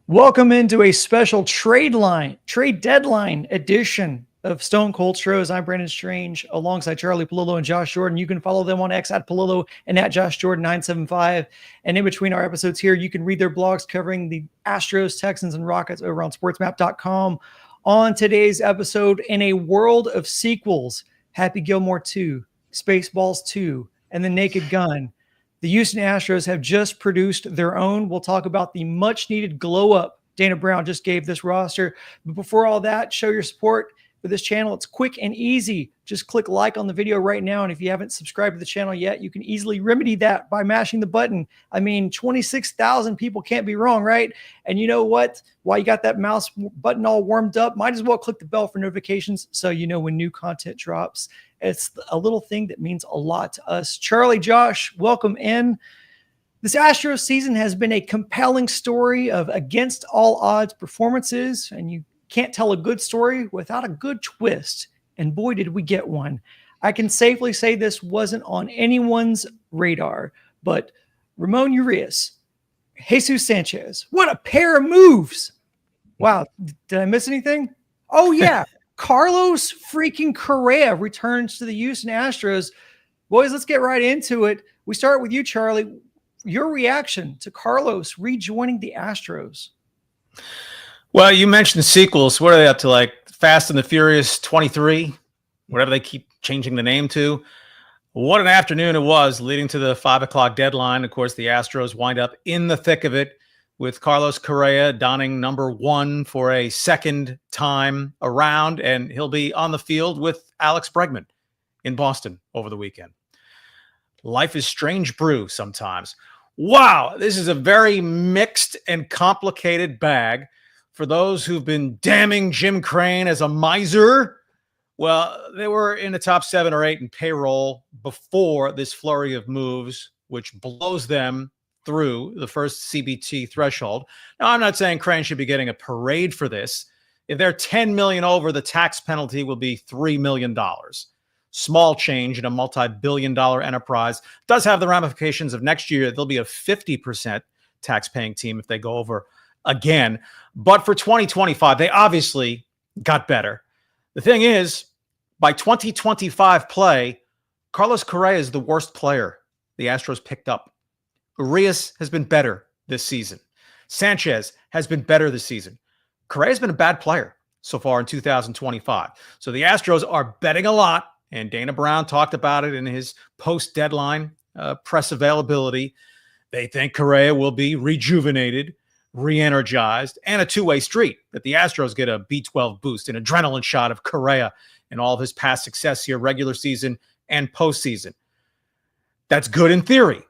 Welcome into a special trade deadline edition of Stone Cold Stros. I'm Brandon Strange alongside Charlie Palillo and Josh Jordan. You can follow them on X at Palillo and at Josh Jordan 975. And in between our episodes here, you can read their blogs covering the Astros, Texans, and Rockets over on sportsmap.com. On today's episode, in a world of sequels, Happy Gilmore 2, Spaceballs 2, and The Naked Gun, the Houston Astros have just produced their own. We'll talk about the much-needed glow-up Dana Brown just gave this roster. But before all that, show your support for this channel. It's quick and easy. Just click like on the video right now. And if you haven't subscribed to the channel yet, you can easily remedy that by mashing the button. I mean, 26,000 people can't be wrong, right? And you know what? While you got that mouse button all warmed up, might as well click the bell for notifications so you know when new content drops. It's a little thing that means a lot to us. Charlie, Josh, welcome in. This Astros season has been a compelling story of against all odds performances, and you can't tell a good story without a good twist. And boy, did we get one. I can safely say this wasn't on anyone's radar, but Ramon Urias, Jesus Sanchez, what a pair of moves. Wow, did I miss anything? Oh, yeah. Carlos freaking Correa returns to the Houston Astros. Boys, let's get right into it. We start with you, Charlie. Your reaction to Carlos rejoining the Astros. Well, you mentioned the sequels. What are they up to, like Fast and the Furious 23? Whatever they keep changing the name to. What an afternoon it was leading to the 5 o'clock deadline. Of course, the Astros wind up in the thick of it with Carlos Correa donning number 1 for a second time around, and he'll be on the field with Alex Bregman in Boston over the weekend. Life is strange brew sometimes. Wow, this is a very mixed and complicated bag. For those who've been damning Jim Crane as a miser, well, they were in the top 7 or 8 in payroll before this flurry of moves, which blows them through the first CBT threshold. Now, I'm not saying Crane should be getting a parade for this. If they're $10 million over, the tax penalty will be $3 million. Small change in a multi-billion-dollar enterprise. Does have the ramifications of next year. They'll be a 50% tax-paying team if they go over again. But for 2025, they obviously got better. The thing is, by 2025 play, Carlos Correa is the worst player the Astros picked up. Urias has been better this season. Sanchez has been better this season. Correa has been a bad player so far in 2025. So the Astros are betting a lot, and Dana Brown talked about it in his post-deadline press availability. They think Correa will be rejuvenated, re-energized, and a two-way street, that the Astros get a B12 boost, an adrenaline shot of Correa and all of his past success here, regular season and postseason. That's good in theory.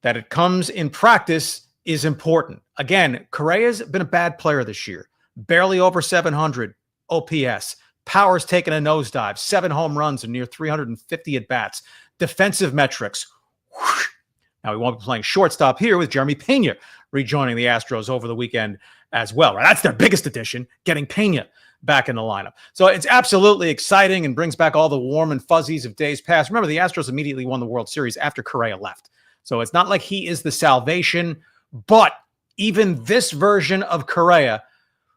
That it comes in practice is important. Again, Correa's been a bad player this year. Barely over 700 OPS. Power's taken a nosedive. 7 home runs and near 350 at-bats. Defensive metrics. Whoosh. Now, we won't be playing shortstop here with Jeremy Pena rejoining the Astros over the weekend as well. Right? That's their biggest addition, getting Pena back in the lineup. So it's absolutely exciting and brings back all the warm and fuzzies of days past. Remember, the Astros immediately won the World Series after Correa left. So it's not like he is the salvation, but even this version of Correa,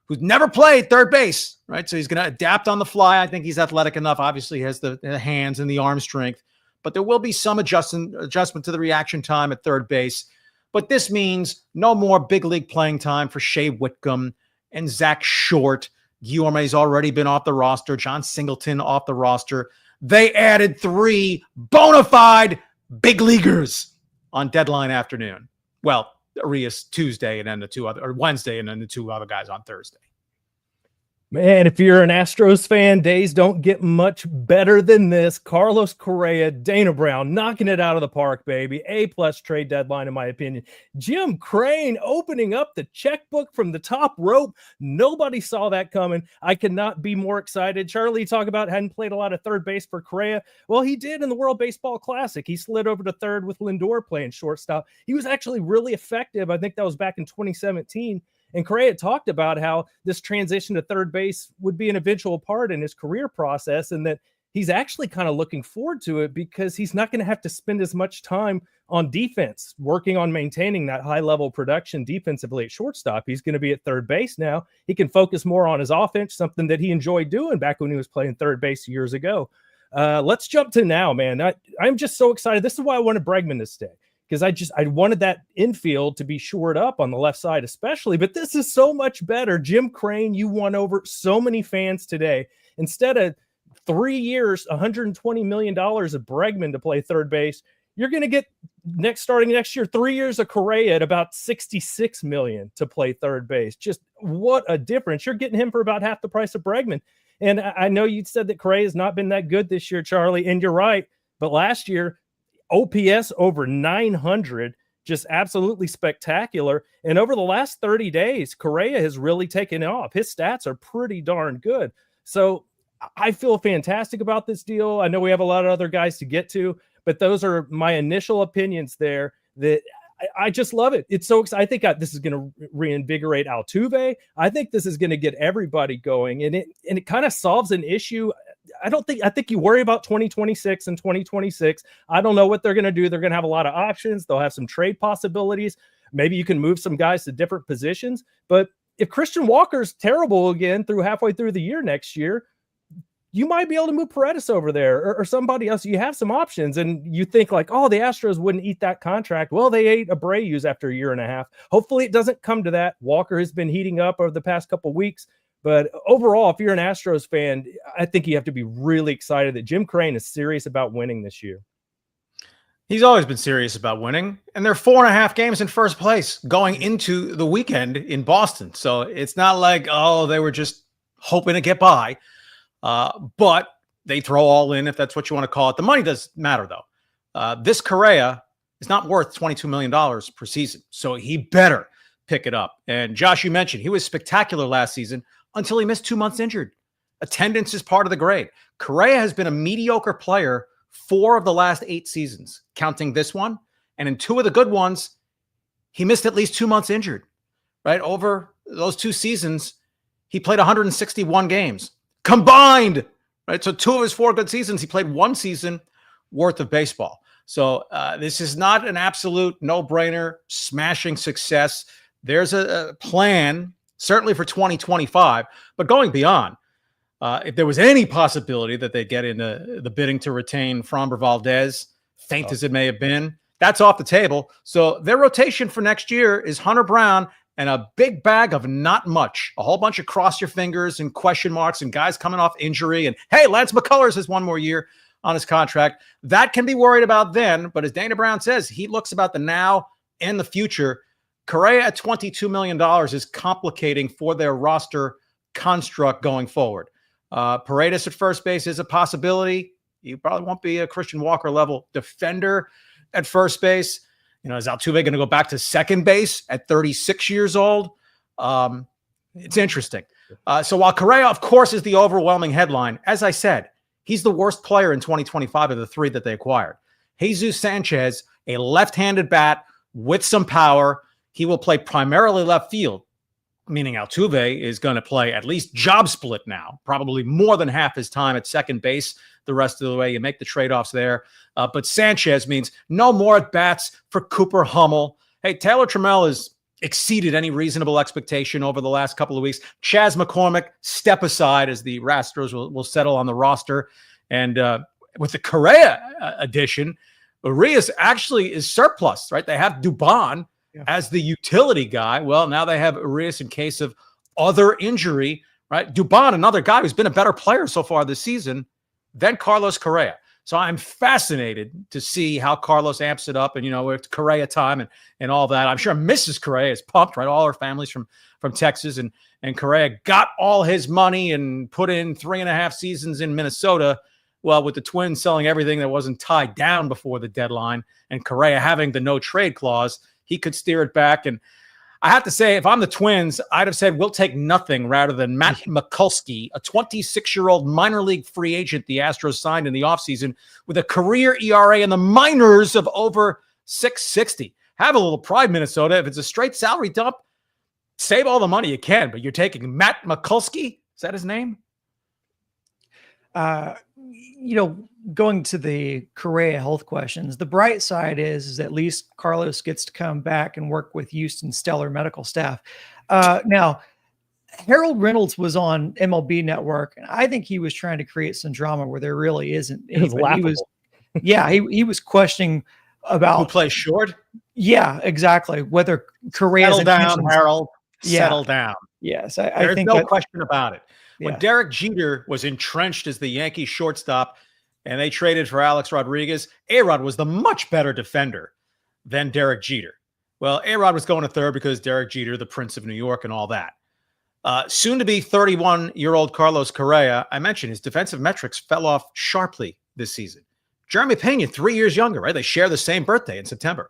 who's never played third base, right? So he's going to adapt on the fly. I think he's athletic enough. Obviously, he has the hands and the arm strength, but there will be some adjustment to the reaction time at third base. But this means no more big league playing time for Shea Whitcomb and Zach Short. Guillorme's already been off the roster. John Singleton off the roster. They added 3 bona fide big leaguers on deadline afternoon. Well, Urias Tuesday and then Wednesday and then the 2 other guys on Thursday. Man, if you're an Astros fan, days don't get much better than this. Carlos Correa, Dana Brown, knocking it out of the park, baby. A-plus trade deadline, in my opinion. Jim Crane opening up the checkbook from the top rope. Nobody saw that coming. I cannot be more excited. Charlie, talk about hadn't played a lot of third base for Correa. Well, he did in the World Baseball Classic. He slid over to third with Lindor playing shortstop. He was actually really effective. I think that was back in 2017. And Correa talked about how this transition to third base would be an eventual part in his career process and that he's actually kind of looking forward to it because he's not going to have to spend as much time on defense, working on maintaining that high level production defensively at shortstop. He's going to be at third base now. He can focus more on his offense, something that he enjoyed doing back when he was playing third base years ago. Let's jump to now, man. I'm just so excited. This is why I wanted Bregman to stay, because I wanted that infield to be shored up on the left side especially, but this is so much better. Jim Crane, you won over so many fans today. Instead of 3 years, $120 million of Bregman to play third base, you're going to get starting next year, 3 years of Correa at about $66 million to play third base. Just what a difference. You're getting him for about half the price of Bregman. And I know you said that Correa has not been that good this year, Charlie, and you're right. But last year, OPS over 900, just absolutely spectacular. And over the last 30 days, Correa has really taken off. His stats are pretty darn good. So I feel fantastic about this deal. I know we have a lot of other guys to get to, but those are my initial opinions there. That I just love it. It's so exciting. I think this is going to reinvigorate Altuve. I think this is going to get everybody going, and it kind of solves an issue. I think you worry about 2026 and 2026. I don't know what they're going to do. They're going to have a lot of options. They'll have some trade possibilities. Maybe you can move some guys to different positions. But if Christian Walker's terrible again halfway through the year next year, you might be able to move Paredes over there or somebody else. You have some options, and you think like, oh, the Astros wouldn't eat that contract. Well, they ate Abreu's after a year and a half. Hopefully it doesn't come to that. Walker has been heating up over the past couple of weeks. But overall, if you're an Astros fan, I think you have to be really excited that Jim Crane is serious about winning this year. He's always been serious about winning, and they're 4.5 games in first place going into the weekend in Boston. So it's not like, oh, they were just hoping to get by. But they throw all in, if that's what you want to call it. The money does matter, though. This Correa is not worth $22 million per season, so he better pick it up. And Josh, you mentioned he was spectacular last season until he missed 2 months injured. Attendance is part of the grade. Correa has been a mediocre player 4 of the last 8 seasons, counting this one. And in 2 of the good ones, he missed at least 2 months injured, right? Over those 2 seasons, he played 161 games combined, right? So 2 of his 4 good seasons, he played 1 season worth of baseball. So this is not an absolute no-brainer, smashing success. There's a plan, certainly for 2025, but going beyond, if there was any possibility that they get into the bidding to retain Framber Valdez, faint as it may have been, that's off the table. So their rotation for next year is Hunter Brown and a big bag of not much, a whole bunch of cross your fingers and question marks and guys coming off injury. And hey, Lance McCullers has 1 more year on his contract. That can be worried about then, but as Dana Brown says, he looks about the now and the future. Correa at $22 million is complicating for their roster construct going forward. Paredes at first base is a possibility. You probably won't be a Christian Walker level defender at first base. You know, is Altuve going to go back to second base at 36 years old? It's interesting. So while Correa, of course, is the overwhelming headline, as I said, he's the worst player in 2025 of the 3 that they acquired. Jesus Sanchez, a left-handed bat with some power. He will play primarily left field, meaning Altuve is going to play at least job split now, probably more than half his time at second base the rest of the way. You make the trade-offs there. But Sanchez means no more at-bats for Cooper Hummel. Hey, Taylor Trammell has exceeded any reasonable expectation over the last couple of weeks. Chas McCormick, step aside as the Astros will settle on the roster. And with the Correa addition, Urias actually is surplus, right? They have Dubon as the utility guy. Well, now they have Urias in case of other injury, right? Dubon, another guy who's been a better player so far this season than Carlos Correa. So I'm fascinated to see how Carlos amps it up, and, you know, it's Correa time and all that. I'm sure Mrs. Correa is pumped, right? All her family's from Texas, and Correa got all his money and put in 3.5 seasons in Minnesota. Well, with the Twins selling everything that wasn't tied down before the deadline and Correa having the no trade clause, he could steer it back. And I have to say, if I'm the Twins, I'd have said we'll take nothing rather than Matt Mikulski, a 26-year-old minor league free agent the Astros signed in the offseason with a career ERA in the minors of over 6.60. Have a little pride, Minnesota. If it's a straight salary dump, save all the money you can, but you're taking Matt Mikulski. Is that his name? going to the Correa health questions, the bright side is at least Carlos gets to come back and work with Houston's stellar medical staff. Now, Harold Reynolds was on MLB Network, and I think he was trying to create some drama where there really isn't. It was laughable. He was questioning about who plays short. Yeah, exactly. Whether Correa's settle down, Harold. Settle down. Yes, I think no question about it. Yeah. When Derek Jeter was entrenched as the Yankees shortstop, and they traded for Alex Rodriguez, A-Rod was the much better defender than Derek Jeter. Well, A-Rod was going to third because Derek Jeter, the Prince of New York, and all that. Soon to be 31-year-old Carlos Correa, I mentioned his defensive metrics fell off sharply this season. Jeremy Pena, 3 years younger, right? They share the same birthday in September.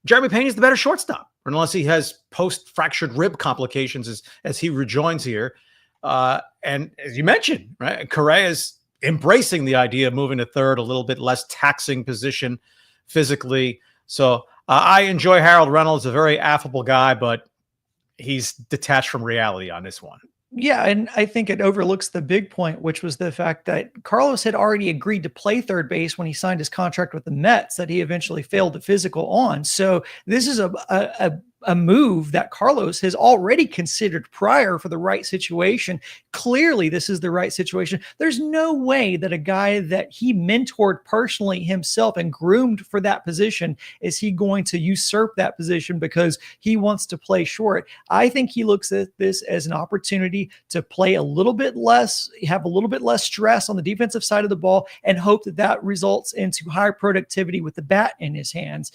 Jeremy Pena is the better shortstop, unless he has post-fractured rib complications as he rejoins here. And as you mentioned, right, Correa is embracing the idea of moving to third, a little bit less taxing position physically. So I enjoy Harold Reynolds, a very affable guy, but he's detached from reality on this one. Yeah, and I think it overlooks the big point, which was the fact that Carlos had already agreed to play third base when he signed his contract with the Mets that he eventually failed the physical on. So this is a move that Carlos has already considered prior for the right situation. Clearly, this is the right situation. There's no way that a guy that he mentored personally himself and groomed for that position is he going to usurp that position because he wants to play short. I think he looks at this as an opportunity to play a little bit less, have a little bit less stress on the defensive side of the ball, and hope that that results into higher productivity with the bat in his hands.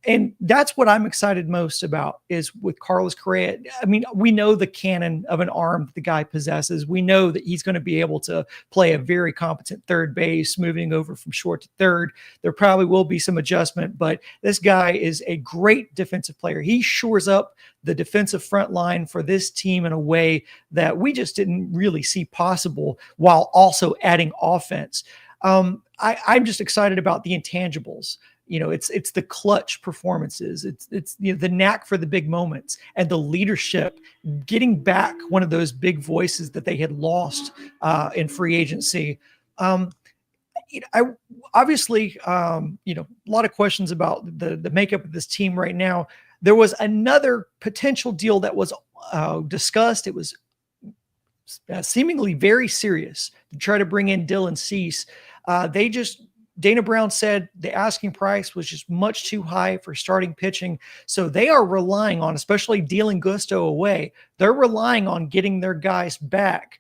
And that's what I'm excited most about is with Carlos Correa. I mean, we know the cannon of an arm that the guy possesses. We know that he's going to be able to play a very competent third base, moving over from short to third. There probably will be some adjustment, but this guy is a great defensive player. He shores up the defensive front line for this team in a way that we just didn't really see possible, while also adding offense. I'm just excited about the intangibles. It's the clutch performances. It's the knack for the big moments and the leadership, getting back one of those big voices that they had lost in free agency. I obviously, a lot of questions about the makeup of this team right now. There was another potential deal that was discussed. It was seemingly very serious to try to bring in Dylan Cease. Dana Brown said the asking price was just much too high for starting pitching. So they are relying on, especially dealing Gusto away, they're relying on getting their guys back.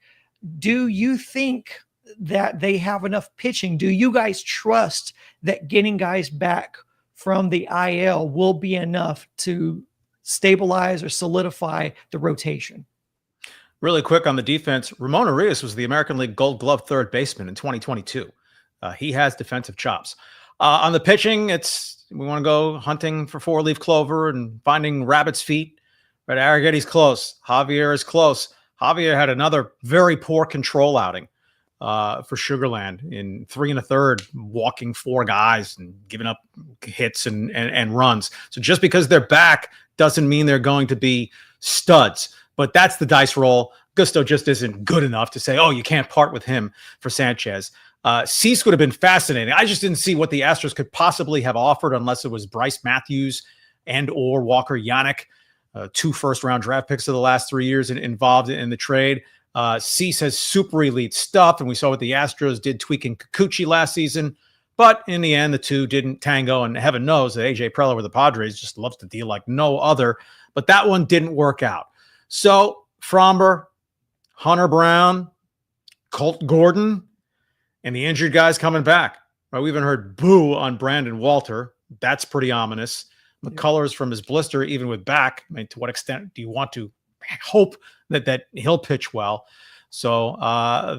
Do you think that they have enough pitching? Do you guys trust that getting guys back from the IL will be enough to stabilize or solidify the rotation? Really quick on the defense, Ramon Arias was the American League Gold Glove third baseman in 2022. He has defensive chops. On the pitching, we want to go hunting for four-leaf clover and finding rabbit's feet. But Arrighetti's close. Javier is close. Javier had another very poor control outing for Sugarland in 3 1/3, walking 4 guys and giving up hits and runs. So just because they're back doesn't mean they're going to be studs. But that's the dice roll. Gusto just isn't good enough to say, oh, you can't part with him for Sanchez. Cease would have been fascinating. I just didn't see what the Astros could possibly have offered unless it was Bryce Matthews and or Walker Yannick, 2 first-round draft picks of the last 3 years involved in the trade. Cease has super elite stuff, and we saw what the Astros did tweaking Kikuchi last season. But in the end, the two didn't tango, and heaven knows that A.J. Preller with the Padres just loves to deal like no other. But that one didn't work out. So Fromber, Hunter Brown, Colt Gordon, and the injured guys coming back. Right? We even heard boo on Brandon Walter. That's pretty ominous. McCullers from his blister, even with back. I mean, to what extent do you want to hope that he'll pitch well? So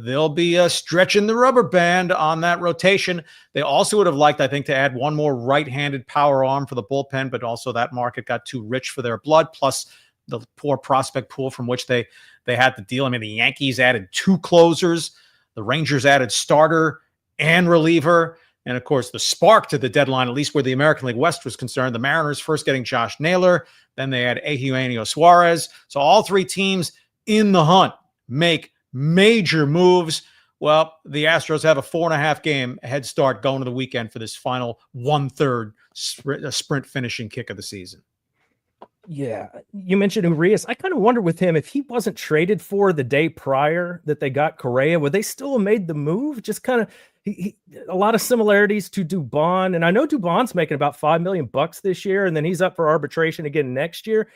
they'll be stretching the rubber band on that rotation. They also would have liked, I think, to add one more right-handed power arm for the bullpen, but also that market got too rich for their blood, plus the poor prospect pool from which they had to deal. I mean, the Yankees added 2 closers. The Rangers added starter and reliever. And, of course, the spark to the deadline, at least where the American League West was concerned, the Mariners first getting Josh Naylor. Then they had Eugenio Suarez. So all 3 teams in the hunt make major moves. Well, the Astros have a 4.5 game head start going to the weekend for this final 1/3 sprint finishing kick of the season. Yeah, you mentioned Urias. I kind of wonder with him, if he wasn't traded for the day prior that they got Correa, would they still have made the move? Just kind of a lot of similarities to Dubon, and I know Dubon's making about $5 million this year, and then he's up for arbitration again next year.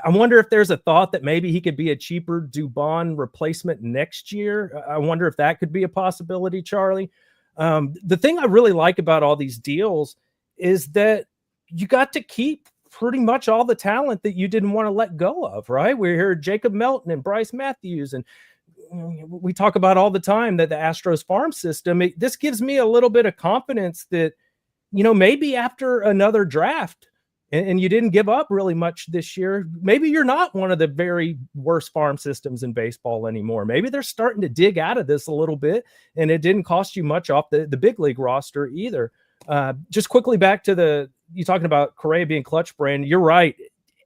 I wonder if there's a thought that maybe he could be a cheaper Dubon replacement next year. I wonder if that could be a possibility, Charlie. The thing I really like about all these deals is that you got to keep pretty much all the talent that you didn't want to let go of, right? We heard Jacob Melton and Bryce Matthews, and we talk about all the time that the Astros farm system, this gives me a little bit of confidence that, maybe after another draft and you didn't give up really much this year, maybe you're not one of the very worst farm systems in baseball anymore. Maybe they're starting to dig out of this a little bit, and it didn't cost you much off the big league roster either. Just quickly back to you talking about Correa being clutch brand. You're right.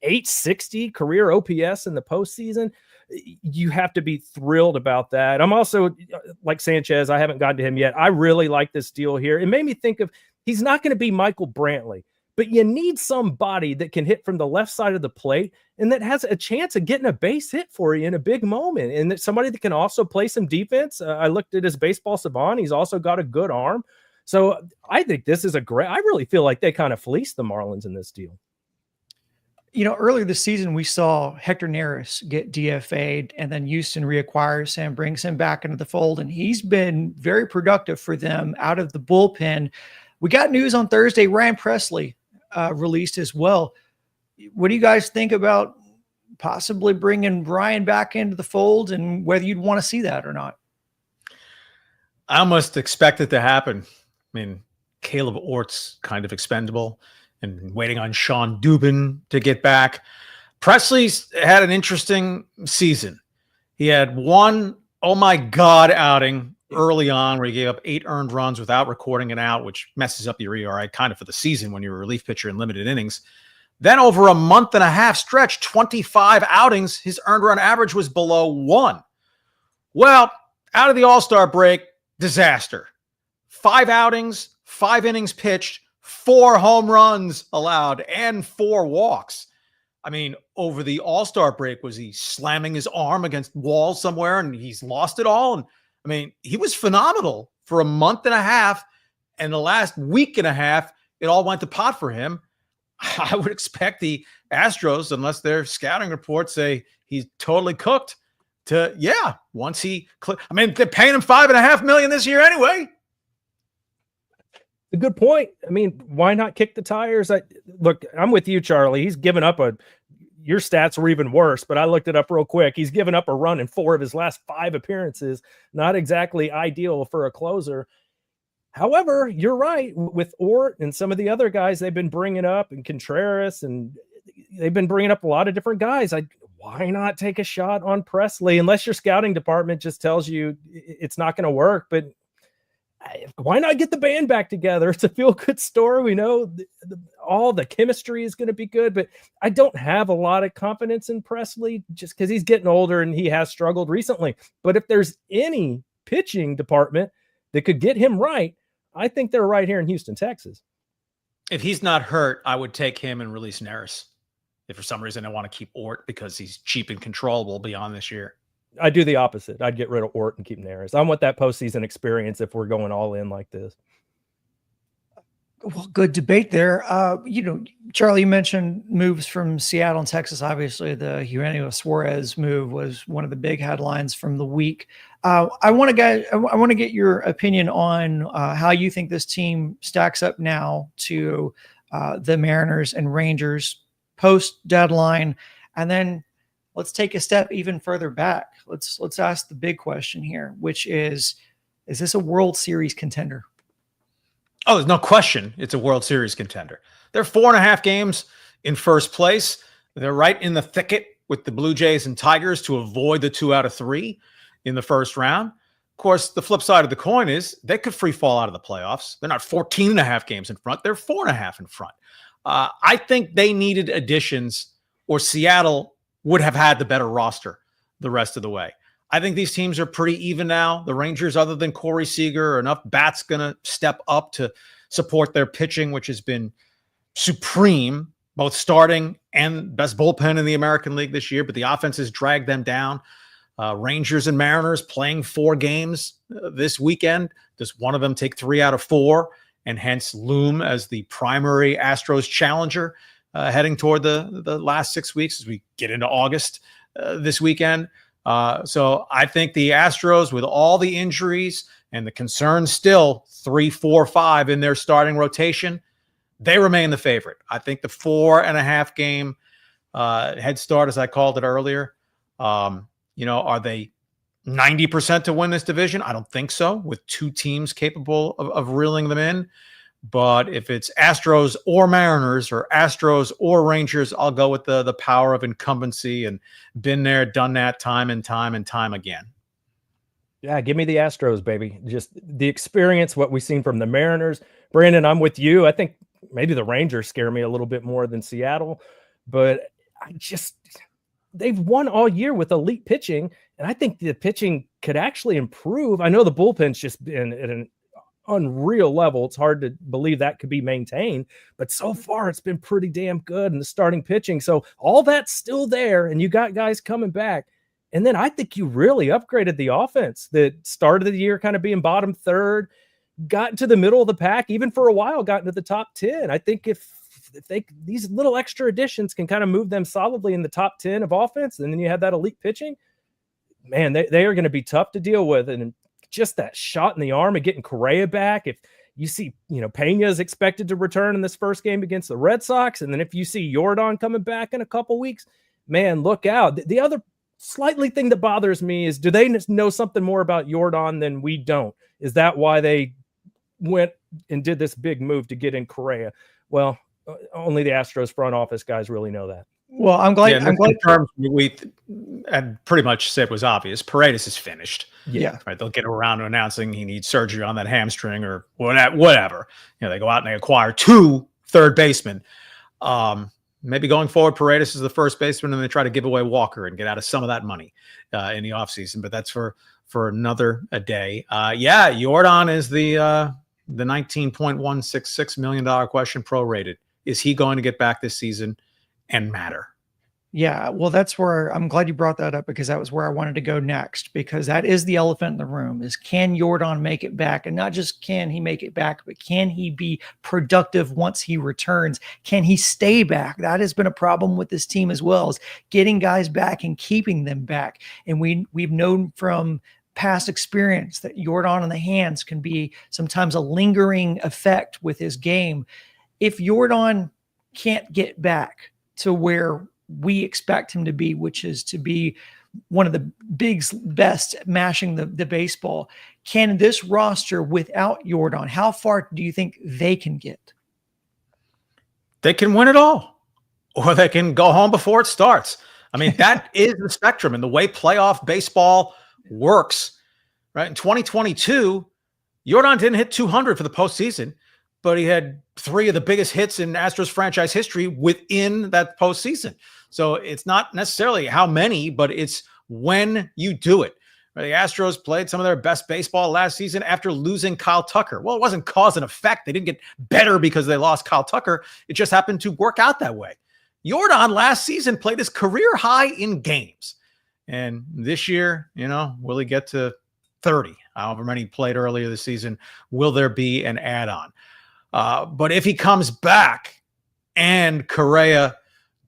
860 career OPS in the postseason. You have to be thrilled about that. I'm also like Sanchez. I haven't gotten to him yet. I really like this deal here. It made me think of, he's not going to be Michael Brantley, but you need somebody that can hit from the left side of the plate and that has a chance of getting a base hit for you in a big moment. And that somebody that can also play some defense. I looked at his baseball savant. He's also got a good arm. So I think this is I really feel like they kind of fleeced the Marlins in this deal. Earlier this season, we saw Hector Neris get DFA'd, and then Houston reacquires him, brings him back into the fold, and he's been very productive for them out of the bullpen. We got news on Thursday, Ryan Presley released as well. What do you guys think about possibly bringing Ryan back into the fold, and whether you'd want to see that or not? I almost expect it to happen. I mean, Caleb Ort's kind of expendable and waiting on Sean Dubin to get back. Presley's had an interesting season. He had one, oh my God, outing early on where he gave up 8 earned runs without recording an out, which messes up your ERA kind of for the season when you're a relief pitcher in limited innings. Then over a month and a half stretch, 25 outings, his earned run average was below 1. Well, out of the All-Star break, disaster. 5 outings, 5 innings pitched, 4 home runs allowed, and 4 walks. I mean, over the All-Star break, was he slamming his arm against walls somewhere and he's lost it all? And I mean, he was phenomenal for a month and a half, and the last week and a half, it all went to pot for him. I would expect the Astros, unless their scouting reports say he's totally cooked, once he they're paying him $5.5 million this year anyway. A good point. I mean, why not kick the tires? Look, I'm with you, Charlie. He's given up your stats were even worse, but I looked it up real quick. He's given up a run in 4 of his last 5 appearances. Not exactly ideal for a closer. However, you're right. With Ort and some of the other guys they've been bringing up, and Contreras, and they've been bringing up a lot of different guys. Why not take a shot on Presley? Unless your scouting department just tells you it's not going to work, but why not get the band back together? It's a feel-good story. We know all the chemistry is going to be good, but I don't have a lot of confidence in Presley just because he's getting older and he has struggled recently. But if there's any pitching department that could get him right, I think they're right here in Houston, Texas. If he's not hurt, I would take him and release Neris. If for some reason I want to keep Ort because he's cheap and controllable beyond this year. I'd do the opposite. I'd get rid of Ort and keep Neris. I want that postseason experience if we're going all in like this. Well, good debate there. Charlie, you mentioned moves from Seattle and Texas. Obviously, the Eugenio Suarez move was one of the big headlines from the week. I want to get your opinion on how you think this team stacks up now to the Mariners and Rangers post deadline, and then let's take a step even further back. Let's ask the big question here, which is this a World Series contender? Oh, there's no question it's a World Series contender. They're 4.5 games in first place. They're right in the thicket with the Blue Jays and Tigers to avoid the 2 out of 3 in the first round. Of course, the flip side of the coin is they could free fall out of the playoffs. They're not 14.5 games in front. They're 4.5 in front. I think they needed additions, or Seattle would have had the better roster the rest of the way. I think these teams are pretty even now. The Rangers, other than Corey Seager, are enough bats going to step up to support their pitching, which has been supreme, both starting and best bullpen in the American League this year, but the offense has dragged them down. Rangers and Mariners playing 4 games this weekend. Does one of them take 3 out of 4 and hence loom as the primary Astros challenger heading toward the last 6 weeks as we get into August this weekend? So I think the Astros, with all the injuries and the concerns still 3, 4, 5 in their starting rotation, they remain the favorite. I think the 4.5 game head start, as I called it earlier, are they 90% to win this division? I don't think so, with 2 teams capable of reeling them in. But if it's Astros or Mariners or Astros or Rangers, I'll go with the power of incumbency and been there, done that time and time and time again. Yeah, give me the Astros, baby. Just the experience, what we've seen from the Mariners. Brandon, I'm with you. I think maybe the Rangers scare me a little bit more than Seattle, but they've won all year with elite pitching, and I think the pitching could actually improve. I know the bullpen's just been at an unreal level. It's hard to believe that could be maintained, but so far it's been pretty damn good in the starting pitching. So all that's still there, and you got guys coming back. And then I think you really upgraded the offense that started the year kind of being bottom third, got into the middle of the pack, even for a while, got into the top 10. I think if these little extra additions can kind of move them solidly in the top 10 of offense, and then you have that elite pitching, man, they are going to be tough to deal with. And just that shot in the arm of getting Correa back. If you see, Pena is expected to return in this first game against the Red Sox. And then if you see Yordan coming back in a couple weeks, man, look out. The other slightly thing that bothers me is, do they know something more about Yordan than we don't? Is that why they went and did this big move to get in Correa? Well, only the Astros front office guys really know that. Well, I'm glad. Terms we had pretty much said was obvious. Paredes is finished. Yeah. Right. They'll get around to announcing he needs surgery on that hamstring or whatever. They go out and they acquire 2 third basemen. Maybe going forward, Paredes is the first baseman, and they try to give away Walker and get out of some of that money in the offseason. But that's for another day. Yordan is the $19.166 million question, prorated. Is he going to get back this season and matter? Yeah, well, that's where I'm glad you brought that up, because that was where I wanted to go next, because that is the elephant in the room, is can Yordan make it back? And not just can he make it back, but can he be productive once he returns? Can he stay back? That has been a problem with this team as well, is getting guys back and keeping them back. And we've known from past experience that Yordan in the hands can be sometimes a lingering effect with his game. If Yordan can't get back to where we expect him to be, which is to be one of the best mashing the baseball, can this roster without Yordan, how far do you think they can get? They can win it all, or they can go home before it starts. I mean, that is the spectrum, and the way playoff baseball works, right? In 2022, Yordan didn't hit 200 for the postseason, but he had 3 of the biggest hits in Astros franchise history within that postseason. So it's not necessarily how many, but it's when you do it. The Astros played some of their best baseball last season after losing Kyle Tucker. Well, it wasn't cause and effect. They didn't get better because they lost Kyle Tucker. It just happened to work out that way. Yordan last season played his career high in games. And this year, will he get to 30? However many played earlier this season, will there be an add-on? But if he comes back and Correa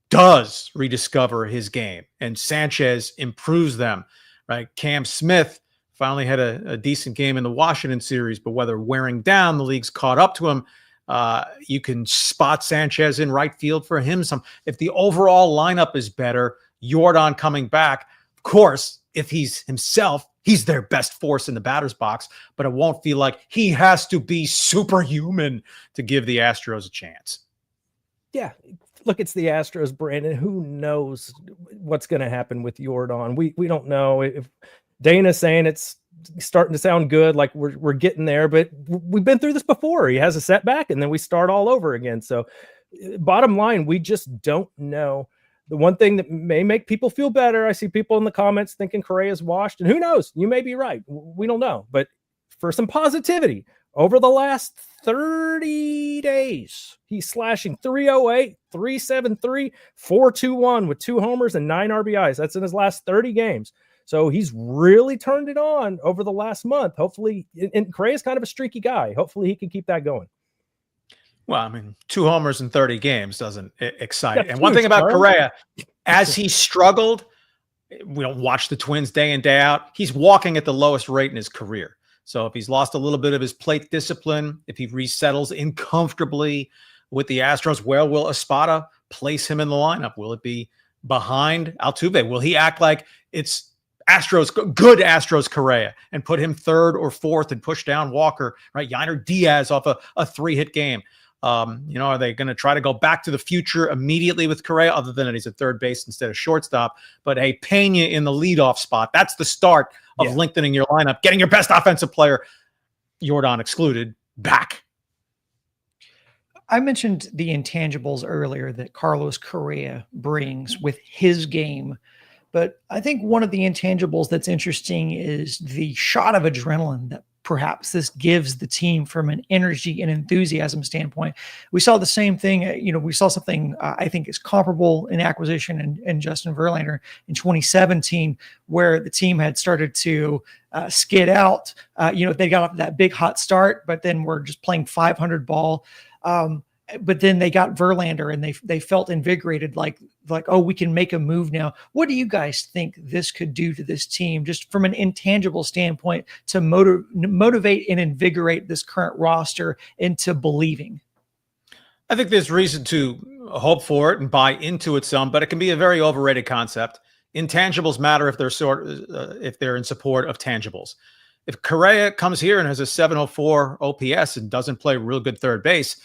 does rediscover his game and Sanchez improves them, right? Cam Smith finally had a decent game in the Washington series, but whether wearing down, the league's caught up to him. You can spot Sanchez in right field for him. If the overall lineup is better, Yordan coming back, of course, if he's himself, he's their best force in the batter's box, but it won't feel like he has to be superhuman to give the Astros a chance. Yeah. Look, it's the Astros, Brandon. Who knows what's going to happen with Yordan? We don't know. If Dana's saying it's starting to sound good, like we're getting there, but we've been through this before. He has a setback and then we start all over again. So bottom line, we just don't know. The one thing that may make people feel better, I see people in the comments thinking Correa's washed, and who knows? You may be right. We don't know. But for some positivity, over the last 30 days, he's slashing 308, 373, 421 with 2 homers and 9 RBIs. That's in his last 30 games. So he's really turned it on over the last month. Hopefully, and Correa's kind of a streaky guy. Hopefully he can keep that going. Well, I mean, 2 homers in 30 games doesn't excite. And one thing about Correa, as he struggled, we don't watch the Twins day in, day out. He's walking at the lowest rate in his career. So if he's lost a little bit of his plate discipline, if he resettles uncomfortably with the Astros, where will Espada place him in the lineup? Will it be behind Altuve? Will he act like it's good Astros Correa and put him 3rd or 4th and push down Walker, right? Yainer Diaz off a 3-hit game. Are they going to try to go back to the future immediately with Correa, other than that he's at third base instead of shortstop? But hey, Pena in the leadoff spot, that's the start of lengthening your lineup, getting your best offensive player, Yordan excluded, back. I mentioned the intangibles earlier that Carlos Correa brings with his game. But I think one of the intangibles that's interesting is the shot of adrenaline that perhaps this gives the team from an energy and enthusiasm standpoint. We saw the same thing. We saw something I think is comparable in acquisition and Justin Verlander in 2017, where the team had started to skid out. They got off that big hot start, but then we're just playing 500 ball. But then they got Verlander and they felt invigorated, like, oh, we can make a move now. What do you guys think this could do to this team, just from an intangible standpoint, to motivate and invigorate this current roster into believing? I think there's reason to hope for it and buy into it some, but it can be a very overrated concept. Intangibles matter if they're in support of tangibles. If Correa comes here and has a 704 OPS and doesn't play real good third base,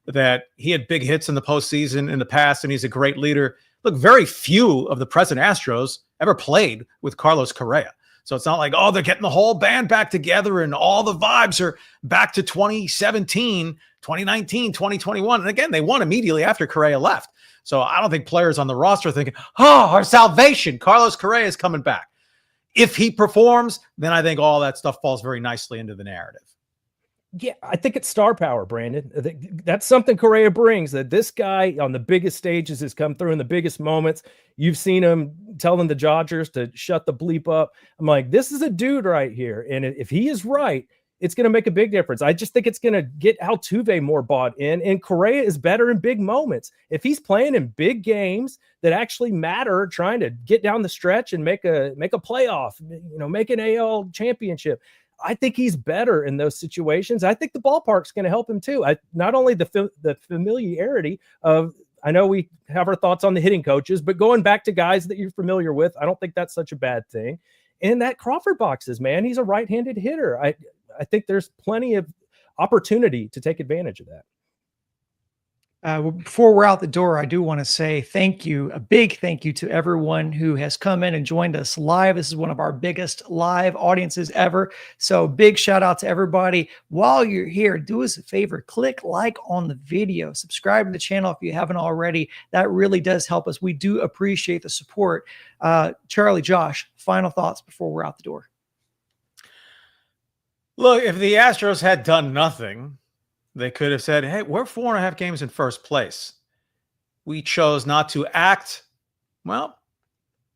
that he had big hits in the postseason in the past, and he's a great leader. Look, very few of the present Astros ever played with Carlos Correa. So it's not like, oh, they're getting the whole band back together and all the vibes are back to 2017, 2019, 2021. And again, they won immediately after Correa left. So I don't think players on the roster are thinking, oh, our salvation, Carlos Correa is coming back. If he performs, then I think all that stuff falls very nicely into the narrative. Yeah, I think it's star power, Brandon. That's something Correa brings, that this guy on the biggest stages has come through in the biggest moments. You've seen him telling the Dodgers to shut the bleep up. I'm like, this is a dude right here. And if he is right, it's going to make a big difference. I just think it's going to get Altuve more bought in. And Correa is better in big moments. If he's playing in big games that actually matter, trying to get down the stretch and make a playoff, make an AL championship, I think he's better in those situations. I think the ballpark's going to help him too. Not only the familiarity of, I know we have our thoughts on the hitting coaches, but going back to guys that you're familiar with, I don't think that's such a bad thing. And that Crawford boxes, man, he's a right-handed hitter. I think there's plenty of opportunity to take advantage of that. Before we're out the door, I do want to say a big thank you to everyone who has come in and joined us live. This is one of our biggest live audiences ever. So big shout out to everybody. While you're here, do us a favor, click like on the video, subscribe to the channel if you haven't already. That really does help us. We do appreciate the support. Charlie, Josh, final thoughts before we're out the door. Look, if the Astros had done nothing, they could have said, hey, we're 4.5 games in first place. We chose not to act. Well,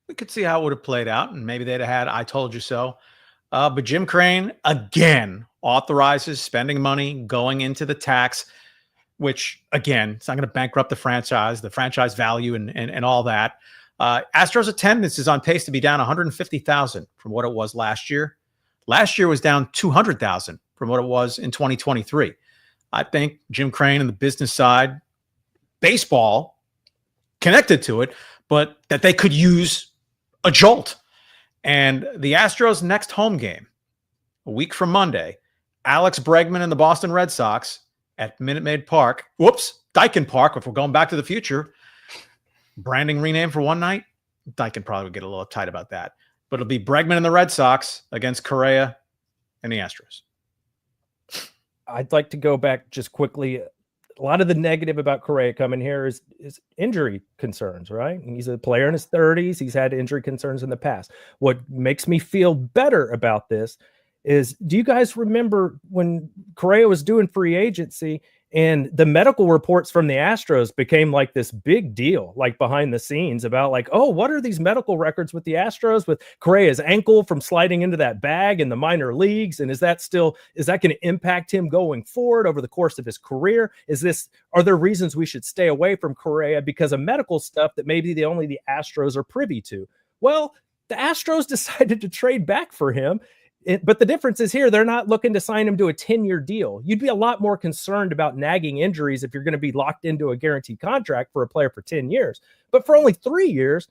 we could see how it would have played out, and maybe they'd have had I told you so. But Jim Crane, again, authorizes spending money going into the tax, which, again, it's not going to bankrupt the franchise value and all that. Astros attendance is on pace to be down 150,000 from what it was last year. Last year was down 200,000 from what it was in 2023. I think Jim Crane and the business side, baseball connected to it, but that they could use a jolt. And the Astros' next home game, a week from Monday, Alex Bregman and the Boston Red Sox at Minute Maid Park. Daikin Park, if we're going back to the future. Branding rename for one night. Daikin probably would get a little uptight about that. But it'll be Bregman and the Red Sox against Correa and the Astros. I'd like to go back just quickly. a lot of the negative about Correa coming here is injury concerns, right? And he's a player in his 30s. He's had injury concerns in the past. What makes me feel better about this is, do you guys remember when Correa was doing free agency and the medical reports from the Astros became like this big deal, like behind the scenes about like, oh, what are these medical records with the Astros with Correa's ankle from sliding into that bag in the minor leagues? And is that going to impact him going forward over the course of his career? Are there reasons we should stay away from Correa because of medical stuff that maybe only the Astros are privy to? Well, the Astros decided to trade back for him. But the difference is here, they're not looking to sign him to a 10-year deal. You'd be a lot more concerned about nagging injuries if you're going to be locked into a guaranteed contract for a player for 10 years. But for only 3 years,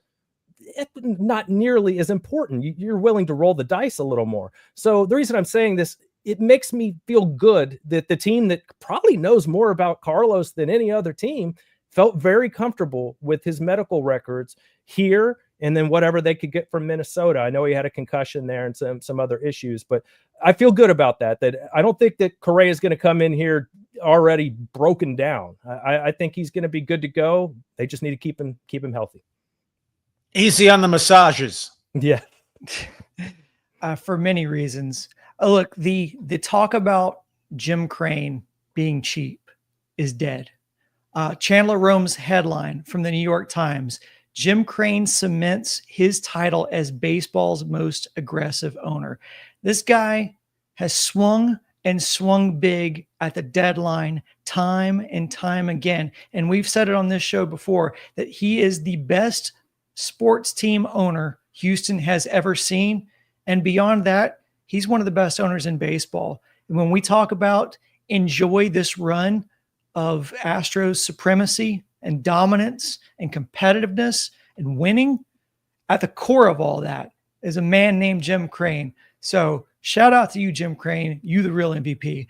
it's not nearly as important. You're willing to roll the dice a little more. So the reason I'm saying this, it makes me feel good that the team that probably knows more about Carlos than any other team felt very comfortable with his medical records here, and then whatever they could get from Minnesota. I know he had a concussion there and some other issues, but I feel good about that I don't think that Correa is going to come in here already broken down. I think he's going to be good to go. They just need to keep him healthy. Easy on the massages. Yeah. For many reasons. Look, the talk about Jim Crane being cheap is dead. Chandler Rome's headline from the New York Times: Jim Crane cements his title as baseball's most aggressive owner. This guy has swung and swung big at the deadline time and time again. And we've said it on this show before that he is the best sports team owner Houston has ever seen. And beyond that, he's one of the best owners in baseball. And when we talk about enjoy this run of Astros supremacy and dominance and competitiveness and winning, at the core of all that is a man named Jim Crane. So shout out to you, Jim Crane, you the real MVP.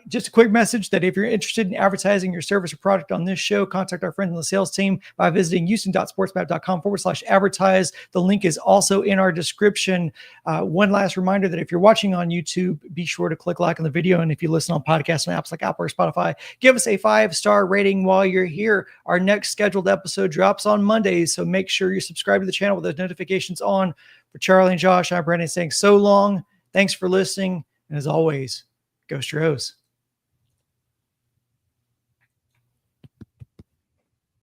Just a quick message that if you're interested in advertising your service or product on this show, contact our friends on the sales team by visiting houston.sportsmap.com/advertise. The link is also in our description. One last reminder that if you're watching on YouTube, be sure to click like on the video. And if you listen on podcasts and apps like Apple or Spotify, give us a 5-star rating while you're here. Our next scheduled episode drops on Mondays, so make sure you subscribe to the channel with those notifications on. For Charlie and Josh, I'm Brandon saying so long. Thanks for listening. And as always, go Stros.